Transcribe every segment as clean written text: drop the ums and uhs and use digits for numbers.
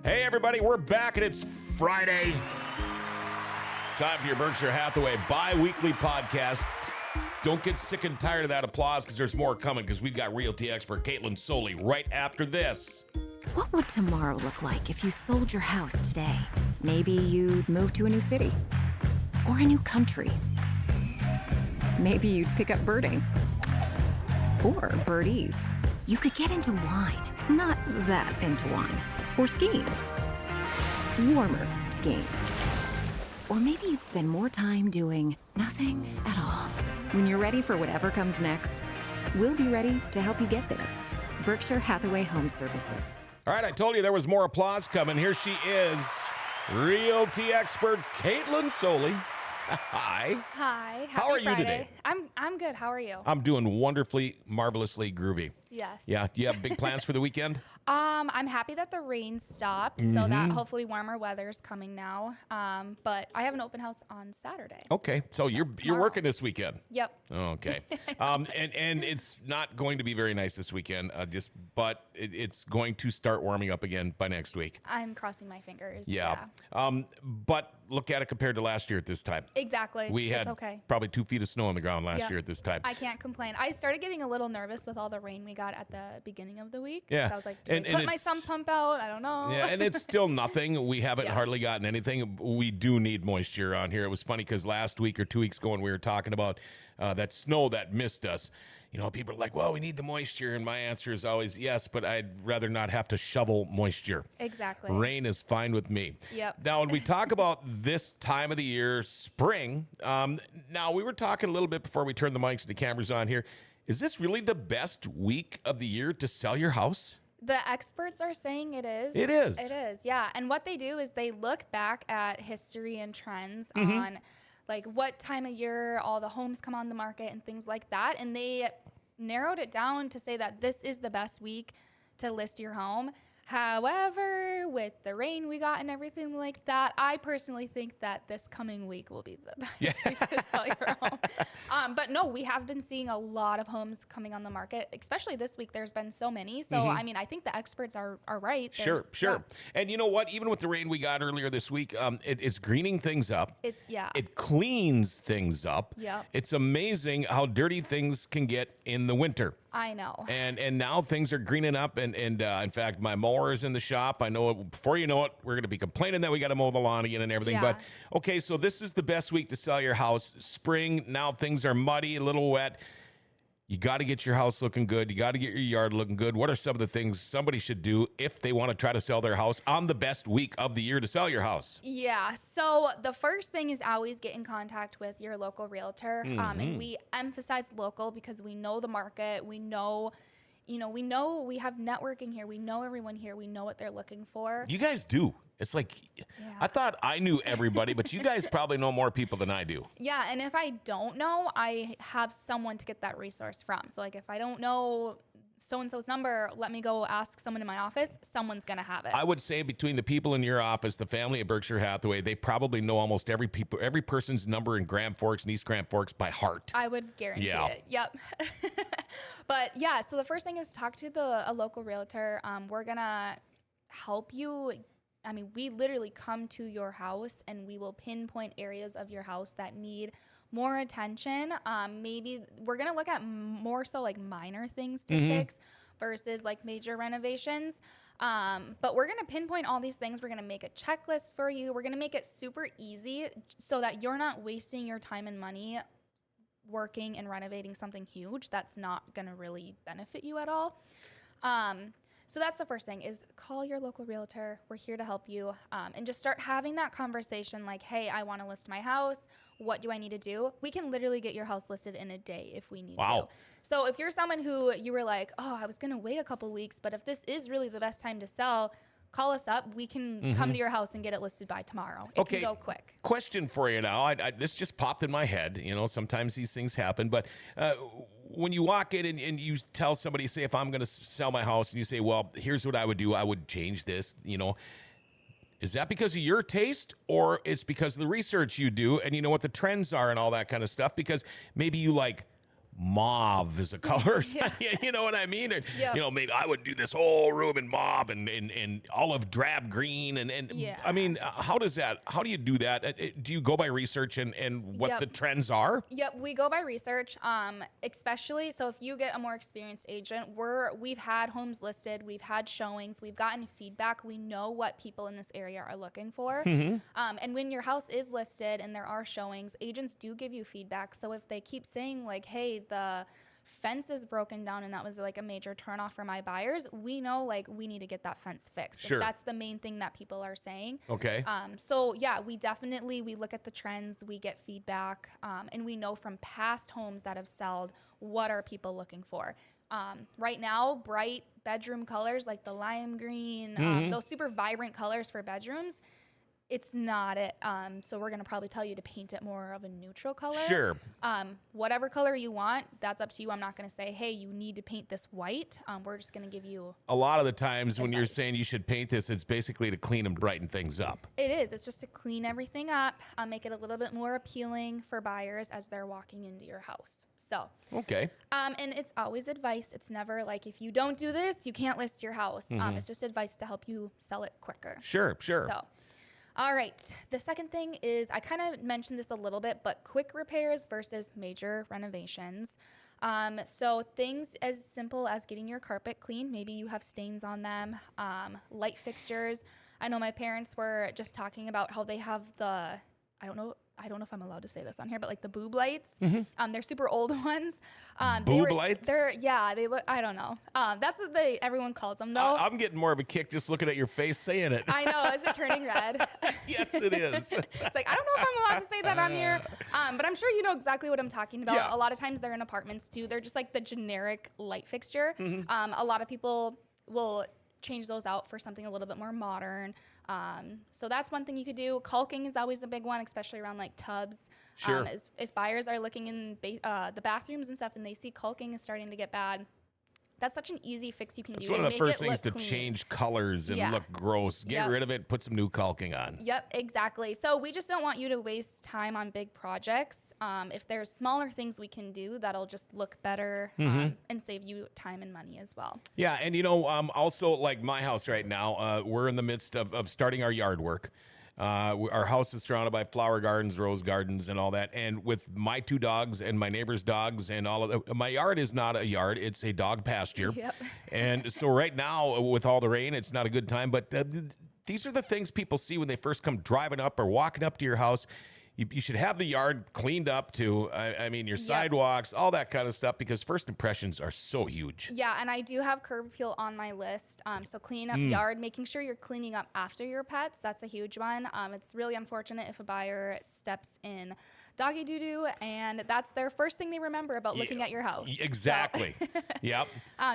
Hey, everybody, we're back, and it's Friday. Time for your Berkshire Hathaway bi-weekly podcast. Don't get sick and tired of that applause, because there's more coming, because we've got realty expert Katlyn Soli right after this. What would tomorrow look like if you sold your house today? Maybe you'd move to a new city or a new country. Maybe you'd pick up birding or birdies. You could get into wine, not that into wine, or skiing, warmer skiing. Or maybe you'd spend more time doing nothing at all. When you're ready for whatever comes next, we'll be ready to help you get there. Berkshire Hathaway Home Services. All right, I told you there was more applause coming. Here she is, realty expert Katlyn Soli. Hi. Hi. How are you today? I'm good. How are you? I'm doing wonderfully, marvelously groovy. Yes. Yeah. Do you have big plans for the weekend? I'm happy that the rain stopped, so that hopefully warmer weather is coming now. But I have an open house on Saturday. Okay, so you're working this weekend. Yep. Okay, and it's not going to be very nice this weekend. But it's going to start warming up again by next week. I'm crossing my fingers. Yeah. But look at it compared to last year at this time. Exactly. We had probably 2 feet of snow on the ground last year at this time. I can't complain. I started getting a little nervous with all the rain we got at the beginning of the week. Yeah. So I was like, do I put my sump pump out? I don't know. Yeah, and it's still nothing. We haven't hardly gotten anything. We do need moisture on here. It was funny because last week or 2 weeks ago when we were talking about that snow that missed us, you know, people are like, well, we need the moisture. And my answer is always yes, but I'd rather not have to shovel moisture. Exactly. Rain is fine with me. Yep. Now, when we talk about this time of the year, spring, now we were talking a little bit before we turned the mics and the cameras on here. Is this really the best week of the year to sell your house? The experts are saying it is. It is. It is, yeah. And what they do is they look back at history and trends on like what time of year all the homes come on the market and things like that. And they narrowed it down to say that this is the best week to list your home. However, with the rain we got and everything like that, I personally think that this coming week will be the best week to sell your home. But no, we have been seeing a lot of homes coming on the market, especially this week. There's been so many. So, I mean, I think the experts are right. Sure. Yeah. And you know what? Even with the rain we got earlier this week, it's greening things up. It cleans things up. Yep. It's amazing how dirty things can get in the winter. I know. And now things are greening up, and in fact, my mower is in the shop. I know before you know it, we're going to be complaining that we got to mow the lawn again and everything. Yeah. But okay, so this is the best week to sell your house. Spring, now things are muddy, a little wet. You got to get your house looking good. You got to get your yard looking good. What are some of the things somebody should do if they want to try to sell their house on the best week of the year to sell your house? Yeah. So the first thing is always get in contact with your local realtor. And we emphasize local because we know the market. We know, we have networking here. We know everyone here. We know what they're looking for. You guys do. It's like, I thought I knew everybody, but you guys probably know more people than I do. Yeah, and if I don't know, I have someone to get that resource from. So, like, if I don't know so-and-so's number, let me go ask someone in my office. Someone's going to have it. I would say between the people in your office, the family at Berkshire Hathaway, they probably know almost every person's number in Grand Forks and East Grand Forks by heart. I would guarantee it. Yep. But, yeah, so the first thing is talk to a local realtor. We're going to help you. I mean, we literally come to your house and we will pinpoint areas of your house that need more attention. Maybe we're going to look at more so like minor things to fix versus like major renovations. But we're going to pinpoint all these things. We're going to make a checklist for you. We're going to make it super easy so that you're not wasting your time and money working and renovating something huge that's not going to really benefit you at all. So that's the first thing is call your local realtor. We're here to help you, and just start having that conversation like, hey, I want to list my house. What do I need to do? We can literally get your house listed in a day if we need to. So if you're someone who you were like, oh, I was going to wait a couple weeks, but if this is really the best time to sell, call us up. We can come to your house and get it listed by tomorrow. It can go quick. Question for you now. This just popped in my head. You know, sometimes these things happen, but when you walk in and you tell somebody, say, if I'm going to sell my house, and you say, well, here's what I would do. I would change this, you know. Is that because of your taste, or it's because of the research you do and you know what the trends are and all that kind of stuff? Because maybe you like mauve is a color. Yeah. You know what I mean? Or, Yep. you know, maybe I would do this whole room in mauve and olive drab green. And Yeah. I mean, how do you do that? Do you go by research and what Yep. the trends are? Yep, we go by research, especially so if you get a more experienced agent, we've had homes listed, we've had showings, we've gotten feedback, we know what people in this area are looking for. And when your house is listed and there are showings, agents do give you feedback. So if they keep saying like, hey, the fence is broken down and that was like a major turnoff for my buyers, we know like we need to get that fence fixed. Sure. If that's the main thing that people are saying. Okay. So yeah, we look at the trends, we get feedback, and we know from past homes that have sold what are people looking for. Right now, bright bedroom colors like the lime green, those super vibrant colors for bedrooms, it's not it. So we're gonna probably tell you to paint it more of a neutral color. Sure. Whatever color you want, that's up to you. I'm not gonna say, hey, you need to paint this white. We're just gonna give you. A lot of the times when you're advice. saying you should paint this, it's basically to clean and brighten things up. It is. It's just to clean everything up, make it a little bit more appealing for buyers as they're walking into your house. So, Okay. and it's always advice. It's never like if you don't do this, you can't list your house. It's just advice to help you sell it quicker. Sure. So, all right. The second thing is I kind of mentioned this a little bit, but quick repairs versus major renovations. So things as simple as getting your carpet clean. Maybe you have stains on them. Light fixtures. I know my parents were just talking about how they have I don't know if I'm allowed to say this on here, but like the boob lights. They're super old ones. Boob lights? They look, I don't know. That's what everyone calls them though. I'm getting more of a kick just looking at your face saying it. I know. Is it turning red? Yes, it is. It's like, I don't know if I'm allowed to say that on here, but I'm sure you know exactly what I'm talking about. Yeah. A lot of times they're in apartments too. They're just like the generic light fixture. A lot of people will change those out for something a little bit more modern. So that's one thing you could do. Caulking is always a big one, especially around like tubs. Sure. If buyers are looking in the bathrooms and stuff and they see caulking is starting to get bad, that's such an easy fix you can It's do. one to of the make first it things to look clean. change colors and Yeah. look gross. Get Yep. rid of it, put some new caulking on. Yep, exactly. So we just don't want you to waste time on big projects. If there's smaller things we can do, that'll just look better and save you time and money as well. Yeah, and also like my house right now, we're in the midst of starting our yard work. Our house is surrounded by flower gardens, rose gardens, and all that. And with my two dogs and my neighbor's dogs and all of that, my yard is not a yard; it's a dog pasture. Yep. And so right now, with all the rain, it's not a good time. But these are the things people see when they first come driving up or walking up to your house. You should have the yard cleaned up too. I mean, your sidewalks, all that kind of stuff, because first impressions are so huge. Yeah, and I do have curb appeal on my list. So cleaning up yard, making sure you're cleaning up after your pets. That's a huge one. It's really unfortunate if a buyer steps in doggy doo-doo and that's their first thing they remember about looking at your house. Exactly. So, Yep.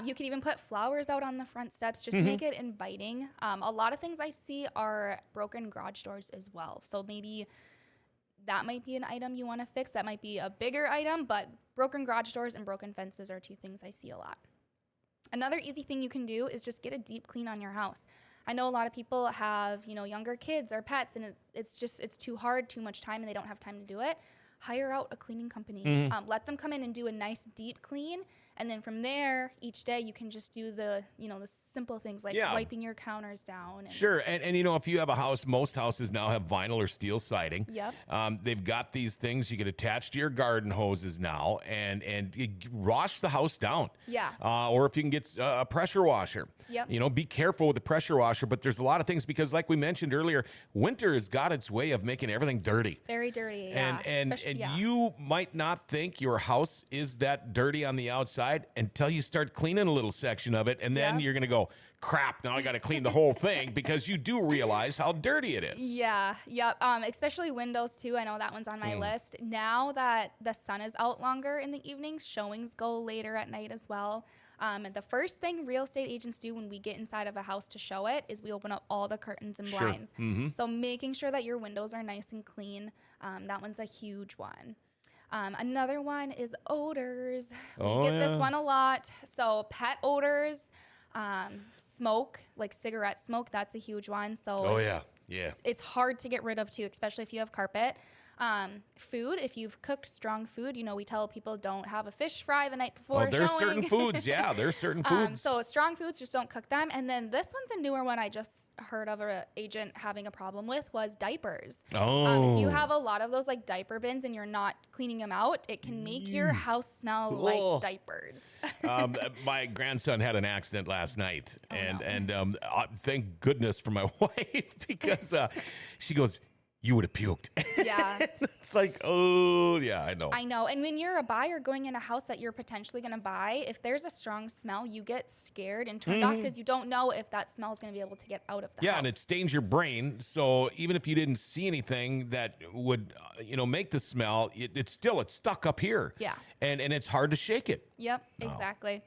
You can even put flowers out on the front steps, just make it inviting. A lot of things I see are broken garage doors as well. So maybe that might be an item you want to fix. That might be a bigger item, but broken garage doors and broken fences are two things I see a lot. Another easy thing you can do is just get a deep clean on your house. I know a lot of people have, younger kids or pets, and it's too hard, too much time, and they don't have time to do it. Hire out a cleaning company. Let them come in and do a nice deep clean. And then from there, each day you can just do the simple things like wiping your counters down. Sure. And if you have a house, most houses now have vinyl or steel siding. Yep. They've got these things you can attach to your garden hoses now and you wash the house down. Yeah. Or if you can get a pressure washer. Yep. Be careful with the pressure washer, but there's a lot of things because like we mentioned earlier, winter has got its way of making everything dirty. Very dirty, yeah. And you might not think your house is that dirty on the outside until you start cleaning a little section of it, and then you're going to go, crap, now I got to clean the whole thing because you do realize how dirty it is. Yeah, yep. Especially windows too. I know that one's on my list. Now that the sun is out longer in the evenings, showings go later at night as well. And the first thing real estate agents do when we get inside of a house to show it is we open up all the curtains and blinds. So making sure that your windows are nice and clean. That one's a huge one. Another one is odors. We get this one a lot. So pet odors, smoke, like cigarette smoke, that's a huge one. So Yeah. it's hard to get rid of too, especially if you have carpet. Food, if you've cooked strong food, we tell people don't have a fish fry the night before Oh, there's showing. certain foods. Yeah, there's certain foods. So strong foods, just don't cook them. And then this one's a newer one I just heard of an agent having a problem with was diapers. If you have a lot of those like diaper bins and you're not cleaning them out, it can make your house smell like diapers. My grandson had an accident last night, and thank goodness for my wife because she goes, "You would have puked." Yeah. It's like, oh, yeah, I know. I know. And when you're a buyer going in a house that you're potentially going to buy, if there's a strong smell, you get scared and turned off because you don't know if that smell is going to be able to get out of the house. Yeah, and it stains your brain. So even if you didn't see anything that would, make the smell, it's stuck up here. Yeah. And it's hard to shake it. Yep, exactly.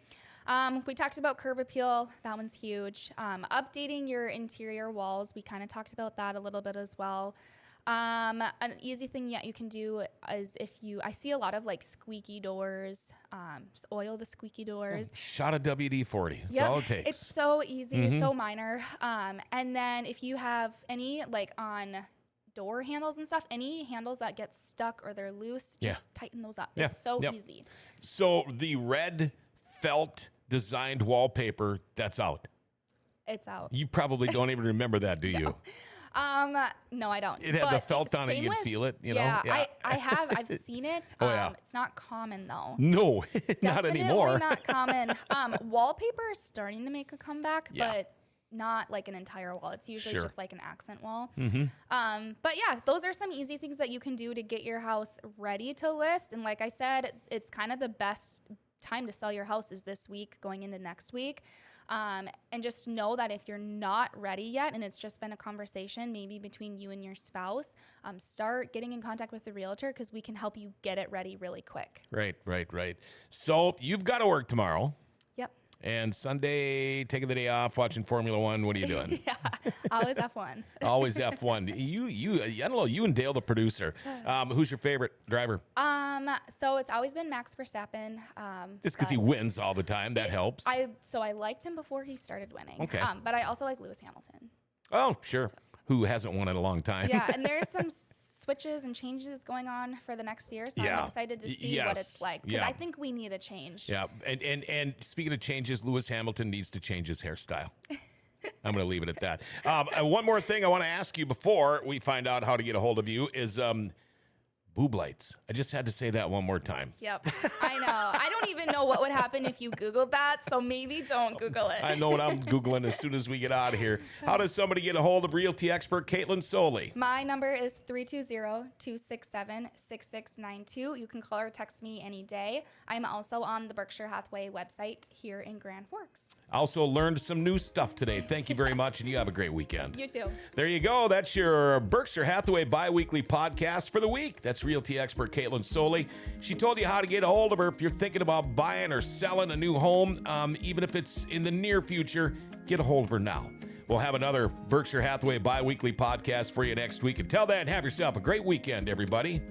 We talked about curb appeal. That one's huge. Updating your interior walls. We kind of talked about that a little bit as well. An easy thing you can do is I see a lot of like squeaky doors, just oil the squeaky doors. Shot of WD-40. That's all it takes. It's so easy, so minor. And then if you have any like on door handles and stuff, any handles that get stuck or they're loose, just tighten those up. Yeah. It's so easy. So the red felt designed wallpaper, that's out. It's out. You probably don't even remember that, do you? No, I don't. It had the felt on it, you'd feel it, know? Yeah, I've seen it. Oh, yeah. It's not common though. No, not anymore. Not common. Wallpaper is starting to make a comeback, but not like an entire wall. It's usually just like an accent wall. But yeah, those are some easy things that you can do to get your house ready to list. And like I said, it's kind of the best time to sell your house is this week going into next week. And just know that if you're not ready yet and it's just been a conversation maybe between you and your spouse, start getting in contact with the realtor because we can help you get it ready really quick. Right. So you've got to work tomorrow. Yep. And Sunday, taking the day off, watching Formula One. What are you doing? Yeah, always F1. Always F1. I don't know, you and Dale, the producer. Who's your favorite driver? So it's always been Max Verstappen. Just because he wins all the time, that helps. I liked him before he started winning. Okay. But I also like Lewis Hamilton. Oh, sure. Who hasn't won in a long time? Yeah, and there's some switches and changes going on for the next year, so I'm excited to see what it's like because I think we need a change. Yeah, and speaking of changes, Lewis Hamilton needs to change his hairstyle. I'm going to leave it at that. One more thing I want to ask you before we find out how to get a hold of you is boob lights. I just had to say that one more time. Yep, I know. I don't even know what would happen if you Googled that, so maybe don't Google it. I know what I'm Googling as soon as we get out of here. How does somebody get a hold of realty expert Katlyn Soli? My number is 320-267-6692. You can call or text me any day. I'm also on the Berkshire Hathaway website here in Grand Forks. Also learned some new stuff today. Thank you very much, and you have a great weekend. You too. There you go. That's your Berkshire Hathaway bi-weekly podcast for the week. That's realty expert Katlyn Soli. She told you how to get a hold of her if you're thinking about buying or selling a new home. Even if it's in the near future, get a hold of her now. We'll have another Berkshire Hathaway bi-weekly podcast for you next week. Until then, have yourself a great weekend, everybody.